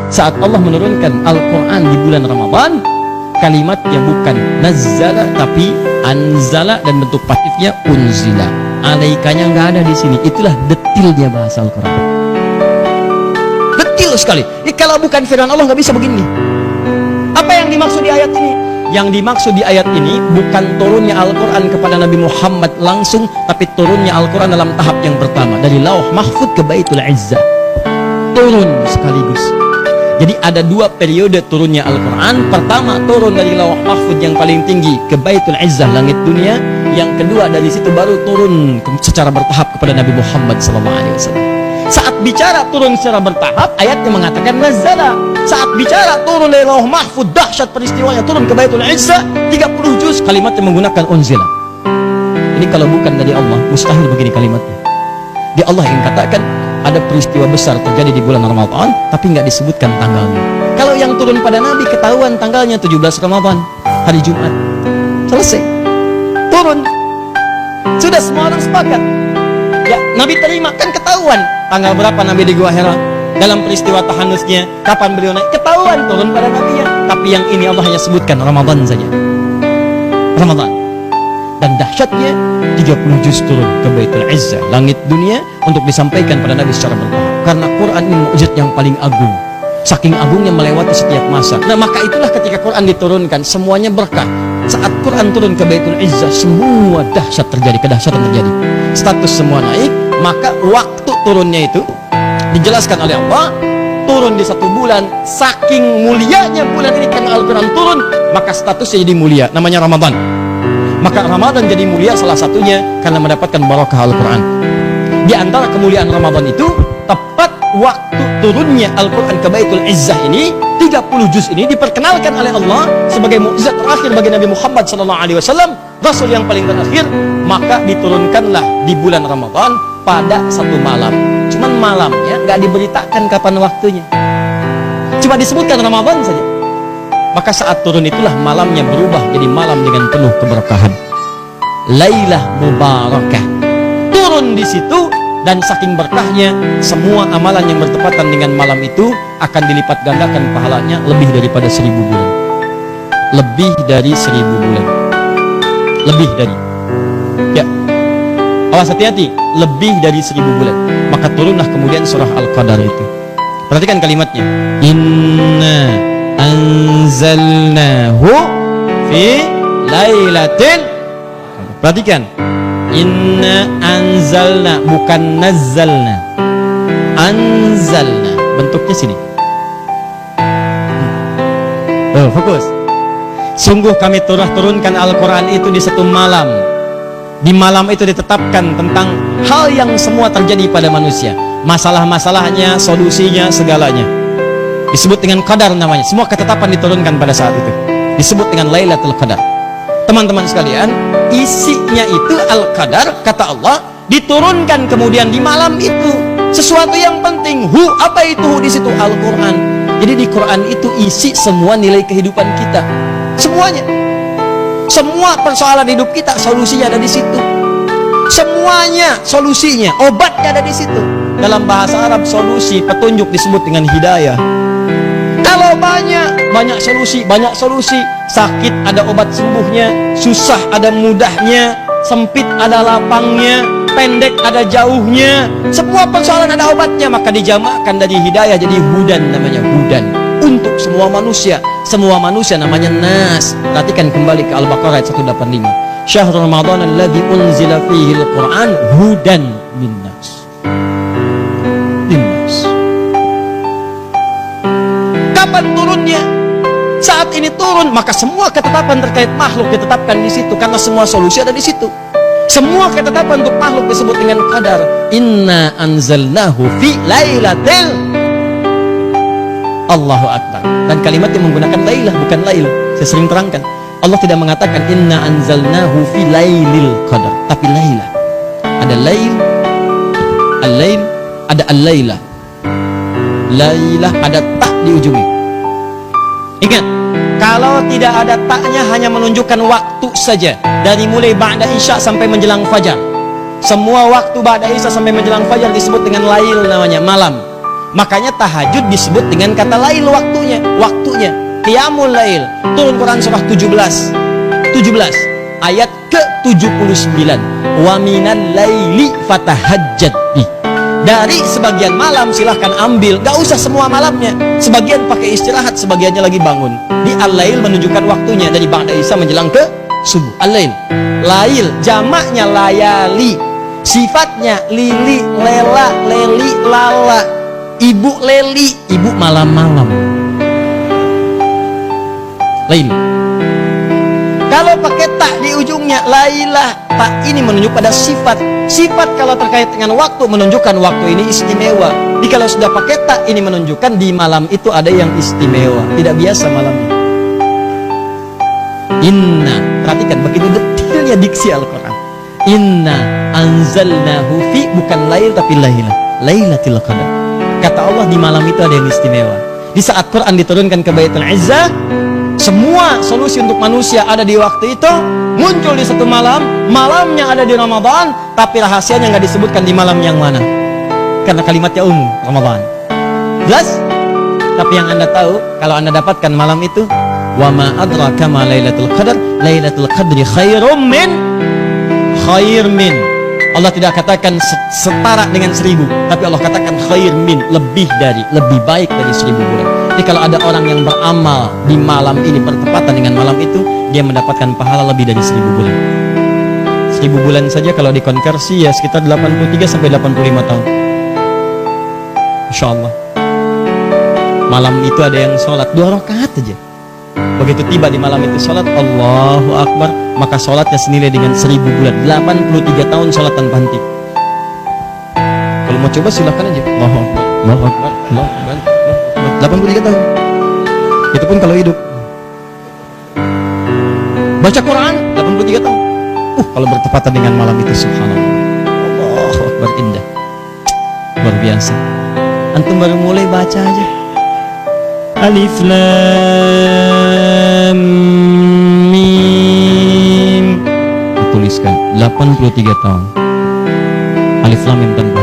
saat Allah menurunkan Al-Quran di bulan Ramadan, kalimatnya bukan nazzala tapi anzala, dan bentuk pasifnya unzila. Alaikanya nggak ada di sini. Itulah detilnya bahasa Al-Quran. Detil sekali. Kalau bukan firman Allah nggak bisa begini. Apa yang dimaksud di ayat ini? Yang dimaksud di ayat ini bukan turunnya Al-Quran kepada Nabi Muhammad langsung, tapi turunnya Al-Quran dalam tahap yang pertama, dari Lauh Mahfud ke Baitul Izzah. Turun sekaligus. Jadi ada dua periode turunnya Al-Quran. Pertama turun dari Lauh Mahfud yang paling tinggi ke Baitul Izzah, langit dunia. Yang kedua dari situ baru turun secara bertahap kepada Nabi Muhammad SAW. Saat bicara turun secara bertahap, ayatnya mengatakan nazala. Saat bicara turun dari Lauh Mahfud, dahsyat peristiwanya, turun ke Baitul Izzah 30 juz, kalimatnya menggunakan unzila. Ini kalau bukan dari Allah, mustahil begini kalimatnya. Di Allah yang katakan ada peristiwa besar terjadi di bulan Ramadan, tapi nggak disebutkan tanggalnya. Kalau yang turun pada Nabi ketahuan tanggalnya 17 Ramadan, hari Jumat. Selesai. Turun. Sudah semua orang sepakat. Ya, Nabi terima, kan ketahuan tanggal berapa Nabi di Gua Hira. Dalam peristiwa tahanusnya, kapan beliau naik, ketahuan turun pada Nabi ya. Tapi yang ini Allah hanya sebutkan Ramadan saja. Ramadan. Dan dahsyatnya 30 juz turun ke Baitul Izzah, langit dunia, untuk disampaikan pada Nabi secara bertahap. Karena Quran ini mukjizat yang paling agung. Saking agungnya melewati setiap masa. Nah, maka itulah ketika Quran diturunkan, semuanya berkah. Saat Quran turun ke Baitul Izzah, semua dahsyat terjadi, kedahsyatan terjadi. Status semua naik, maka waktu turunnya itu dijelaskan oleh Allah, turun di 1 bulan. Saking mulianya bulan ini karena Al-Quran turun, maka statusnya jadi mulia, namanya Ramadan. Maka Ramadan jadi mulia salah satunya karena mendapatkan barakah Al-Quran. Di antara kemuliaan Ramadan itu, tepat waktu turunnya Al-Quran ke Baitul Izzah ini, 30 juz ini diperkenalkan oleh Allah sebagai mukjizat terakhir bagi Nabi Muhammad SAW, Rasul yang paling terakhir. Maka diturunkanlah di bulan Ramadan pada 1 malam. Cuman malamnya nggak diberitakan kapan waktunya, cuma disebutkan Ramadan saja. Maka saat turun itulah malamnya berubah jadi malam dengan penuh keberkahan. Lailah Mubarakah. Turun di situ, dan saking berkahnya, semua amalan yang bertepatan dengan malam itu akan dilipat gandakan pahalanya lebih daripada 1000 bulan. Lebih dari 1000 bulan. Lebih dari. Ya. Awas, hati-hati. Lebih dari 1000 bulan. Maka turunlah kemudian surah Al-Qadar itu. Perhatikan kalimatnya. Inna anzalnahu fi lailatin. Perhatikan. Inna anzalna, bukan nazzalna. Anzalna, bentuknya sini. Fokus. Sungguh kami turunkan Al-Quran itu di 1 malam. Di malam itu ditetapkan tentang hal yang semua terjadi pada manusia, masalah-masalahnya, solusinya, segalanya. Disebut dengan qadar namanya. Semua ketetapan diturunkan pada saat itu. Disebut dengan Lailatul Qadar. Teman-teman sekalian, isinya itu Al-Qadar, kata Allah, diturunkan kemudian di malam itu. Sesuatu yang penting. Apa itu di situ? Al-Quran. Jadi di Quran itu isi semua nilai kehidupan kita. Semuanya. Semua persoalan hidup kita, solusinya ada di situ. Semuanya solusinya, obatnya ada di situ. Dalam bahasa Arab, solusi, petunjuk disebut dengan hidayah. Kalau banyak solusi, banyak solusi. Sakit ada obat sembuhnya, susah ada mudahnya, sempit ada lapangnya, pendek ada jauhnya. Semua persoalan ada obatnya, maka dijamakkan dari hidayah jadi hudan, namanya hudan. Untuk semua manusia. Semua manusia namanya nas. Perhatikan kembali ke Al-Baqarah ayat 185. Syahrul Ramadan alladzi unzila fihi al-Quran hudan linnas. Linnas. Kapan turunnya? Saat ini turun, maka semua ketetapan terkait makhluk ditetapkan di situ, karena semua solusi ada di situ. Semua ketetapan untuk makhluk disebut dengan qadar. Inna anzalnahu fi lailatil. Allahu Akbar. Dan kalimat yang menggunakan lailah, bukan lail. Saya sering terangkan, Allah tidak mengatakan inna anzalnahu fi lailil qadar, tapi lailah. Ada lail, al-lail, ada al-lailah. Lailah ada tak di ujungnya. Ingat, kalau tidak ada taknya hanya menunjukkan waktu saja. Dari mulai ba'da isya sampai menjelang fajar. Semua waktu ba'da isya sampai menjelang fajar disebut dengan lail, namanya malam. Makanya tahajud disebut dengan kata lail waktunya. Qiyamul lail. Turun Quran surah 17 ayat ke-79. Wa minal laili fatahajjat bi. Dari sebagian malam silahkan ambil, gak usah semua malamnya. Sebagian pakai istirahat, sebagiannya lagi bangun. Di al-lail menunjukkan waktunya dari ba'da isya menjelang ke subuh. Al-lail, lail jamaknya layali, sifatnya lili, lela, leli, lala. Ibu leli, ibu malam-malam. Lail. Kalau pakai tak di ujungnya lailah, tak ini menunjuk pada sifat. Sifat kalau terkait dengan waktu menunjukkan waktu ini istimewa. Jadi kalau sudah pakai tak ini menunjukkan di malam itu ada yang istimewa, tidak biasa malamnya. Inna, perhatikan begitu detailnya diksi Al-Quran. Inna anzalnahu fi, bukan lail tapi lailah, lailatul qadar. Kata Allah di malam itu ada yang istimewa. Di saat Quran diturunkan ke Baitul Izzah, semua solusi untuk manusia ada di waktu itu, muncul di satu malam. Malamnya ada di Ramadan, tapi rahasianya nggak disebutkan di malam yang mana, karena kalimatnya umum, Ramadan. Jelas? Tapi yang Anda tahu, kalau Anda dapatkan malam itu, wa ma adraka ma lailatul qadar, lailatul qadri khairum min. Allah tidak katakan setara dengan 1000, tapi Allah katakan khair min, lebih baik dari 1000 bulan. Jadi kalau ada orang yang beramal di malam ini bertepatan dengan malam itu, dia mendapatkan pahala lebih dari 1000 bulan. 1000 bulan saja kalau dikonversi ya sekitar 83 sampai 85 tahun. Insya Allah. Malam itu ada yang sholat 2 rakaat aja. Begitu tiba di malam itu sholat Allahu Akbar, maka sholatnya senilai dengan 1000 bulan. 83 tahun sholat tanpa henti. Kalau mau coba silahkan aja. Allahu Akbar, Allahu Akbar, Allahu Akbar. 83 tahun. Itu pun kalau hidup. Baca Quran 83 tahun. Kalau bertepatan dengan malam itu, subhanallah. Allahu Akbar, indah. Luar biasa. Antum baru mulai baca aja. Alif Lam Mim. Dituliskan 83 tahun. Alif Lam Mim tanpa